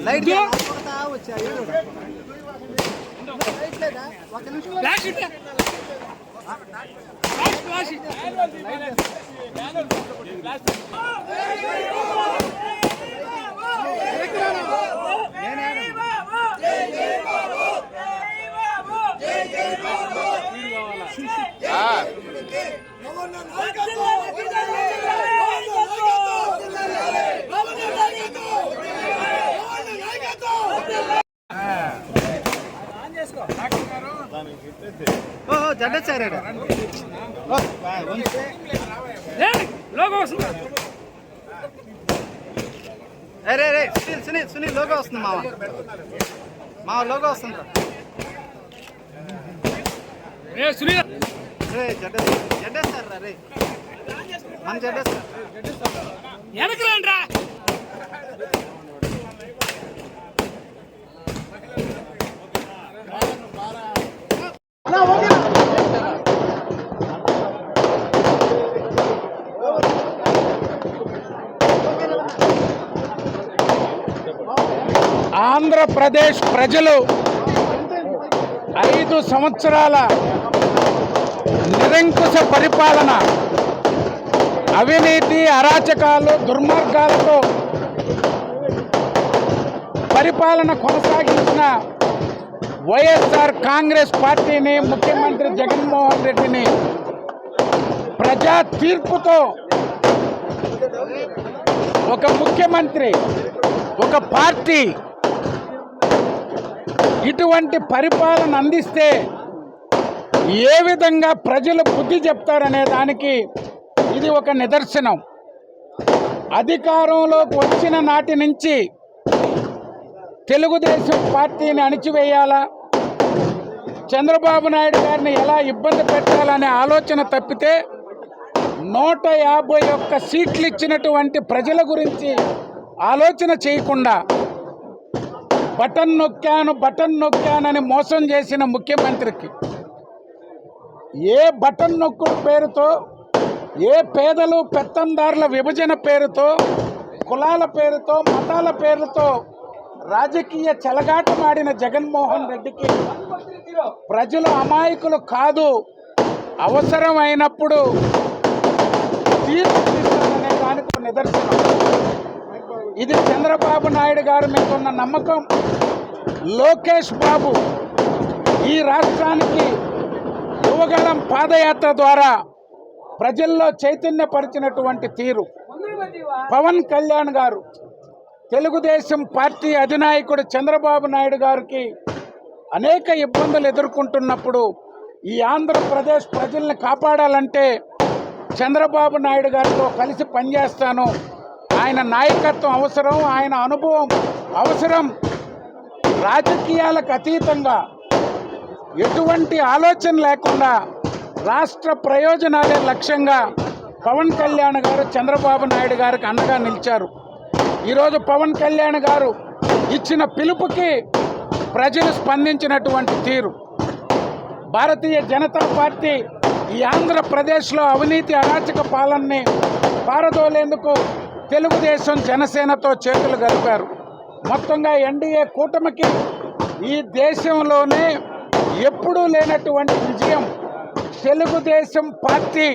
Light జడ్డేసారా logo వస్తుంది. అరే రే Sunil Sunil logo వస్తుంది మామ లోగో వస్తుంది. రే జడ్డేస్తారు రే మన జడ్డేస్తారు వెనకలేండ్రా. ఆంధ్రప్రదేశ్ ప్రజలు 5 సంవత్సరాల నిరంకుశ పరిపాలన, అవినీతి, అరాచకాలు, దుర్మార్గాలతో పరిపాలన కొనసాగించిన వైఎస్ఆర్ కాంగ్రెస్ పార్టీని, ముఖ్యమంత్రి జగన్మోహన్ రెడ్డిని ప్రజా తీర్పుతో ఒక ముఖ్యమంత్రి, ఒక పార్టీ ఇటువంటి పరిపాలన అందిస్తే ఏ విధంగా ప్రజలు బుద్ధి చెప్తారనే దానికి ఇది ఒక నిదర్శనం. అధికారంలోకి వచ్చిన నాటి నుంచి తెలుగుదేశం పార్టీని అణిచివేయాలా, చంద్రబాబు నాయుడు గారిని ఎలా ఇబ్బంది పెట్టాలనే ఆలోచన తప్పితే 151 సీట్లు ఇచ్చినటువంటి ప్రజల గురించి ఆలోచన చేయకుండా బటన్ నొక్కానని మోసం చేసిన ముఖ్యమంత్రికి ఏ బటన్ నొక్కుడు పేరుతో, ఏ పేదలు పెత్తందారుల విభజన పేరుతో, కులాల పేరుతో, మతాల పేరుతో రాజకీయ చెలగాటమాడిన జగన్మోహన్ రెడ్డికి ప్రజలు అమాయకులు కాదు, అవసరమైనప్పుడు తీర్పు తీసుకోవాలనే దానికి నిదర్శనం. ఇది చంద్రబాబు నాయుడు గారి మీద ఉన్న నమ్మకం. లోకేష్ బాబు ఈ రాష్ట్రానికి యువగళం పాదయాత్ర ద్వారా ప్రజల్లో చైతన్యపరిచినటువంటి తీరు, పవన్ కళ్యాణ్ గారు తెలుగుదేశం పార్టీ అధినాయకుడు చంద్రబాబు నాయుడు గారికి అనేక ఇబ్బందులు ఎదుర్కొంటున్నప్పుడు ఈ ఆంధ్రప్రదేశ్ ప్రజల్ని కాపాడాలంటే చంద్రబాబు నాయుడు గారితో కలిసి పనిచేస్తాను, ఆయన నాయకత్వం అవసరం, ఆయన అనుభవం అవసరం, రాజకీయాలకు అతీతంగా ఎటువంటి ఆలోచన లేకుండా రాష్ట్ర ప్రయోజనాలే లక్ష్యంగా పవన్ కళ్యాణ్ గారు చంద్రబాబు నాయుడు గారికి అండగా నిలిచారు. ఈరోజు పవన్ కళ్యాణ్ గారు ఇచ్చిన పిలుపుకి ప్రజలు స్పందించినటువంటి తీరు, భారతీయ జనతా పార్టీ ఈ ఆంధ్రప్రదేశ్లో అవినీతి అరాచక పాలనని పారదోలేందుకు తెలుగుదేశం జనసేనతో చేతులు కలిపారు. మొత్తంగా ఎన్డీఏ కూటమికి ఈ దేశంలోనే ఎప్పుడూ లేనటువంటి విజయం. తెలుగుదేశం పార్టీ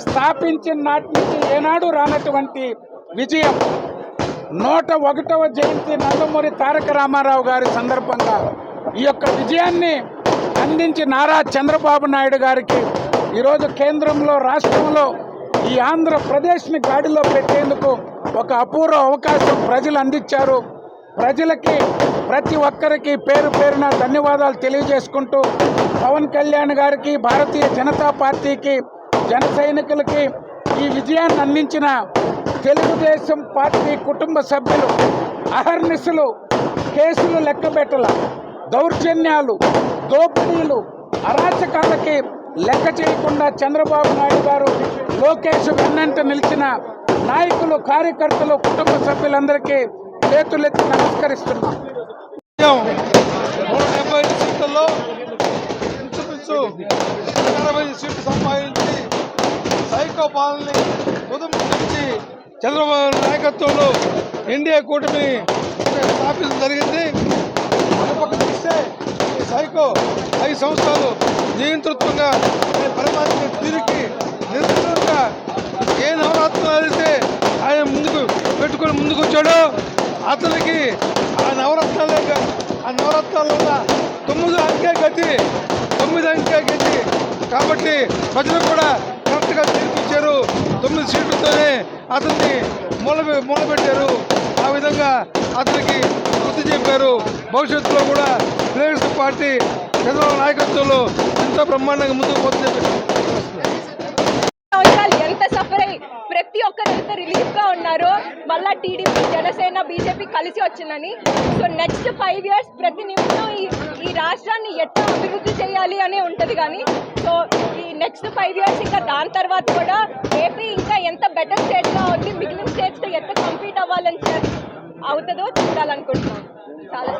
స్థాపించిన నాటి నుంచి ఏనాడు రానటువంటి విజయం. 101వ జయంతి నందమూరి తారక రామారావు గారి సందర్భంగా ఈ యొక్క విజయాన్ని అందించి నారా చంద్రబాబు నాయుడు గారికి ఈరోజు కేంద్రంలో, రాష్ట్రంలో ఈ ఆంధ్రప్రదేశ్ని గాడిలో పెట్టేందుకు ఒక అపూర్వ అవకాశం ప్రజలు అందించారు. ప్రజలకి, ప్రతి ఒక్కరికి పేరు పేరున ధన్యవాదాలు తెలియజేసుకుంటూ పవన్ కళ్యాణ్ గారికి, భారతీయ జనతా పార్టీకి, జన సైనికులకి ఈ విజయాన్ని అందించిన తెలుగుదేశం పార్టీ కుటుంబ సభ్యులు అహర్నిశలు కేసులు లెక్కబెట్టల, దౌర్జన్యాలు, దోపిడీలు, అరాచకాలకి లెక్క చేయకుండా చంద్రబాబు నాయుడు గారు, లోకేష్ వెన్నంట నిలిచిన నాయకులు, కార్యకర్తలు, కుటుంబ సభ్యులందరికీ చేతులెత్తి నమస్కరిస్తున్నాం. 175 సీట్లలో ఇంచుమించు 60 సీట్లు సంపాదించి సైకో పాలనని ఉదంపురించి చంద్రబాబు నాయకత్వంలో ఎన్డీఏ కూటమి స్థాపించడం జరిగింది. మరోపక్క చూస్తే ఈ సైకో 5 సంవత్సరాలు నియంతృత్వంగా పరిపాలించిన తీరుకి నిరంతరంగా ఏ నవరత్నాలు అయితే ఆయన ముందుకు పెట్టుకొని ముందుకు వచ్చాడో అతనికి ఆ నవరత్నాల వల్ల 9 అంకె గతి కాబట్టి ప్రజలు కూడా కరెక్ట్గా తీర్పిచ్చారు. 9 సీట్లతోనే అతన్ని మూలబెట్టారు. ఆ విధంగా అతనికి గుర్తు చెప్పారు. భవిష్యత్తులో కూడా తెలుగుదేశం పార్టీ చంద్రబాబు నాయకత్వంలో ఎంతో బ్రహ్మాండంగా ముందుకు పోతుంది. ఎంత సఫర్ అయ్యి ప్రతి ఒక్కరు ఎంత రిలీఫ్ గా ఉన్నారో మళ్ళా టీడీపీ జనసేన బీజేపీ కలిసి వచ్చిందని. సో నెక్స్ట్ 5 years ప్రతి నిమిషం ఈ రాష్ట్రాన్ని ఎట్లా అభివృద్ధి చేయాలి అనే ఉంటది. కానీ సో ఈ నెక్స్ట్ 5 years ఇంకా దాని తర్వాత కూడా ఏపీ ఇంకా ఎంత బెటర్ స్టేట్ గా ఉంది, మిగిలిన స్టేట్స్ తో ఎంత కంపీట్ అవుతుందో చూడాలనుకుంటున్నాం. చాలా